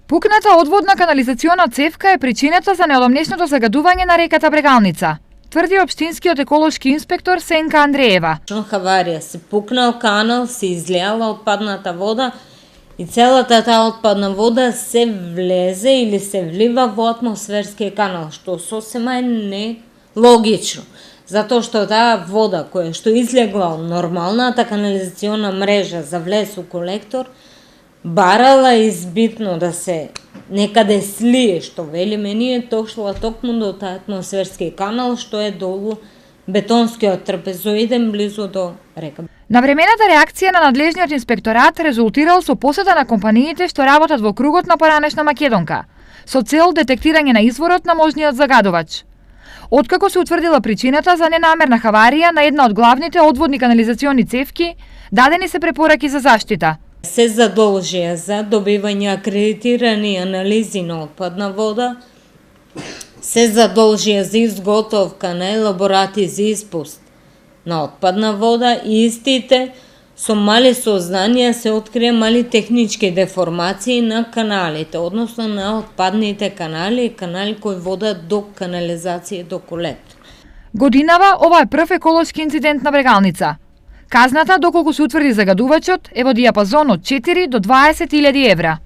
Пукната одводна канализациона цевка е причината за неодамнешното загадување на реката Брегалница, тврди општинскиот еколошки инспектор Сенка Андреева. Хаварија се пукнал канал, се излеала отпадната вода и целата таа отпадна вода се влезе или се влива во атмосферскиот канал, што сосема е нелогично. Затоа што таа вода која што излегла од нормалната канализациона мрежа за влез у колектор, барала избитно да се некаде слие, што велиме ние, дошла токму до таа атмосферски канал, што е долу бетонскиот трапезоиден близу до река. Навремената реакција на надлежниот инспекторат резултирал со посета на компаниите што работат во кругот на поранешна Македонка, со цел детектирање на изворот на можниот загадувач. Откако се утврдила причината за ненамерна хаварија на една од главните одводни канализациони цевки, дадени се препораки за заштита. Се задолжија за добивање акредитирани анализи на отпадна вода, се задолжија за изготовка на елаборати за испуст на отпадна вода и истите со мали сознанија се открија мали технички деформации на каналите, односно на отпадните канали и канали кои водат до канализација до колектор. Годинава ова е прв еколошки инцидент на Брегалница. Казната, доколку се утврди загадувачот, е во дијапазон од 4 до 20.000 евра.